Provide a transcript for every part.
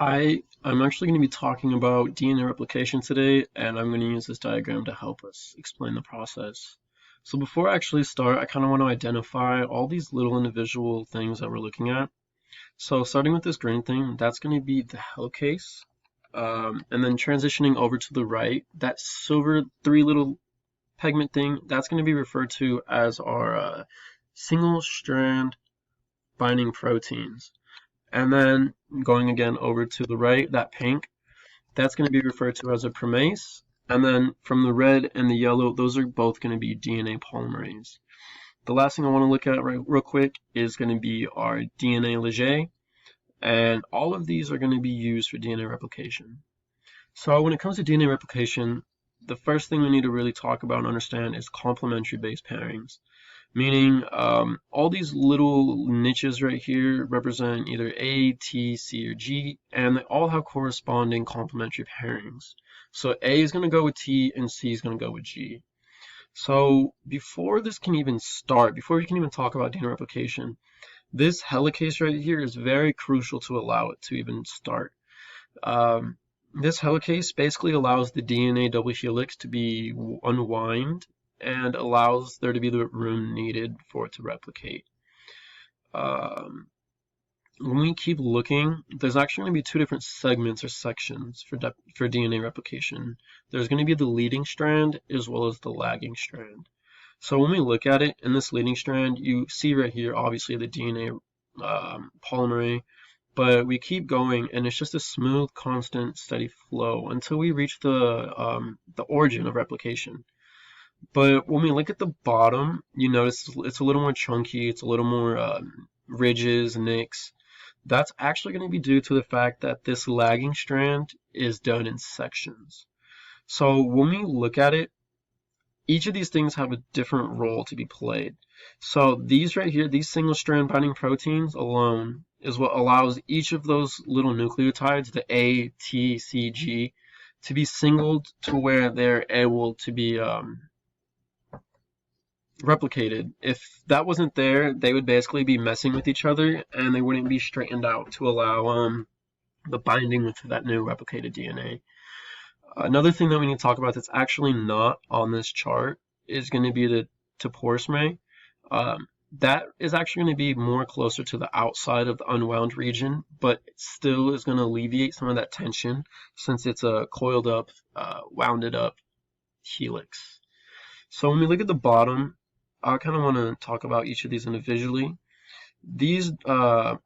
Hi, I'm actually going to be talking about DNA replication today, and I'm going to use this diagram to help us explain the process. So before I actually start, I kind of want to identify all these little individual things that we're looking at. So starting with this green thing, that's going to be the helicase, and then transitioning over to the right, that silver three little pigment thing, that's going to be referred to as our single strand binding proteins. And then going again over to the right, that pink, that's going to be referred to as a pairase. And then from the red and the yellow, those are both going to be DNA polymerase. The last thing I want to look at real quick is going to be our DNA ligae. And all of these are going to be used for DNA replication. So when it comes to DNA replication, the first thing we need to really talk about and understand is complementary base pairings. Meaning all these little niches right here represent either A, T, C, or G, and they all have corresponding complementary pairings. So A is going to go with T and C is going to go with G. So before this can even start, before we can even talk about DNA replication, this helicase right here is very crucial to allow it to even start. This helicase basically allows the DNA double helix to be unwind and allows there to be the room needed for it to replicate. When we keep looking, there's actually going to be two different segments or sections for DNA replication. There's going to be the leading strand as well as the lagging strand. So when we look at it, in this leading strand, you see right here, obviously the DNA polymerase, but we keep going and it's just a smooth, constant, steady flow until we reach the origin of replication. But when we look at the bottom, you notice it's a little more chunky, it's a little more ridges, nicks. That's actually going to be due to the fact that this lagging strand is done in sections. So when we look at it, each of these things have a different role to be played. So these right here, these single strand binding proteins alone is what allows each of those little nucleotides, the A, T, C, G, to be singled to where they're able to be replicated. If that wasn't there, they would basically be messing with each other and they wouldn't be straightened out to allow the binding with that new replicated DNA. Another thing that we need to talk about that's actually not on this chart is going to be the topoisomerase. That is actually going to be more closer to the outside of the unwound region, but it still is going to alleviate some of that tension since it's a coiled up, wounded up helix. So when we look at the bottom, I kind of want to talk about each of these individually. These pairase,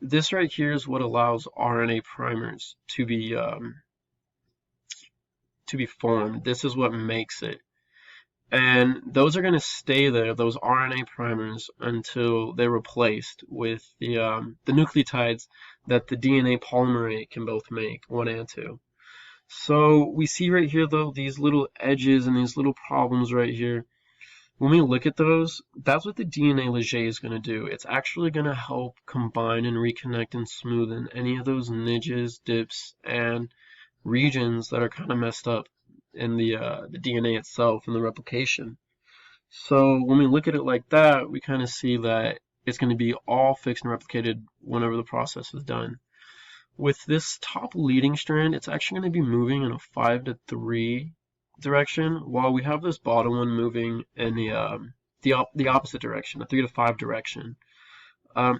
this right here is what allows RNA primers to be formed. This is what makes it. And those are going to stay there, those RNA primers, until they're replaced with the nucleotides that the DNA polymerase can both make, 1 and 2. So we see right here, though, these little edges and these little problems right here. When we look at those, that's what the DNA ligae is going to do. It's actually going to help combine and reconnect and smoothen any of those niches, dips, and regions that are kind of messed up in the DNA itself and the replication. So when we look at it like that, we kind of see that it's going to be all fixed and replicated whenever the process is done. With this top leading strand, it's actually going to be moving in a 5 to 3 direction, while we have this bottom one moving in the opposite direction, a 3 to 5 direction.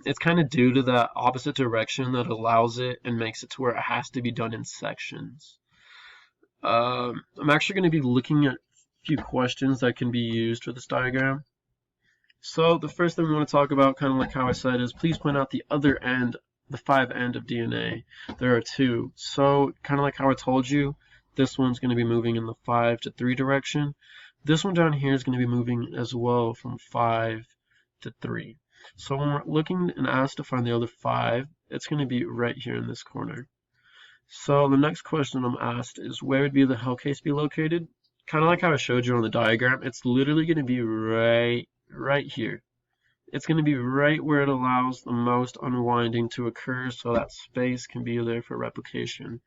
It's kind of due to that opposite direction that allows it and makes it to where it has to be done in sections. I'm actually going to be looking at a few questions that can be used for this diagram. So the first thing we want to talk about, kind of like how I said, is please point out the other end, the 5 end of DNA. There are 2. So kind of like how I told you, this one's going to be moving in the 5 to 3 direction. This one down here is going to be moving as well from 5 to 3. So when we're looking and asked to find the other 5, it's going to be right here in this corner. So the next question I'm asked is, where would be the helicase be located? Kind of like how I showed you on the diagram, it's literally going to be right here. It's going to be right where it allows the most unwinding to occur so that space can be there for replication.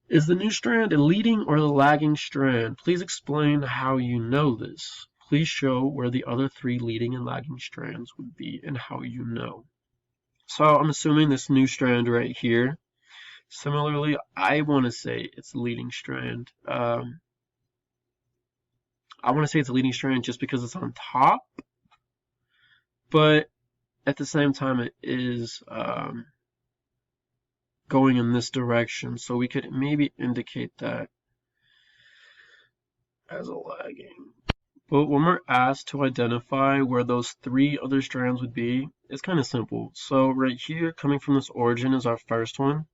Is the new strand a leading or a lagging strand? Please explain how you know this. Please show where the other 3 leading and lagging strands would be and how you know. So I'm assuming this new strand right here. Similarly, I want to say it's leading strand. I want to say it's a leading strand just because it's on top, but at the same time it is going in this direction, so we could maybe indicate that as a lagging. But when we're asked to identify where those three other strands would be, it's kind of simple. So right here, coming from this origin is our first one.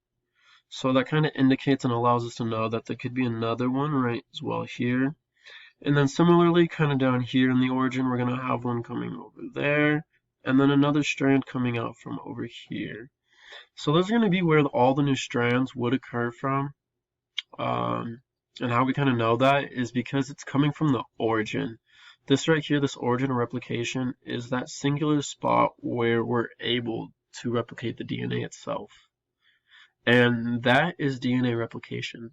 So that kind of indicates and allows us to know that there could be another one right as well here. And then similarly, kind of down here in the origin, we're going to have one coming over there, and then another strand coming out from over here. So those are going to be where all the new strands would occur from. And how we kind of know that is because it's coming from the origin. This right here, this origin of replication, is that singular spot where we're able to replicate the DNA itself. And that is DNA replication.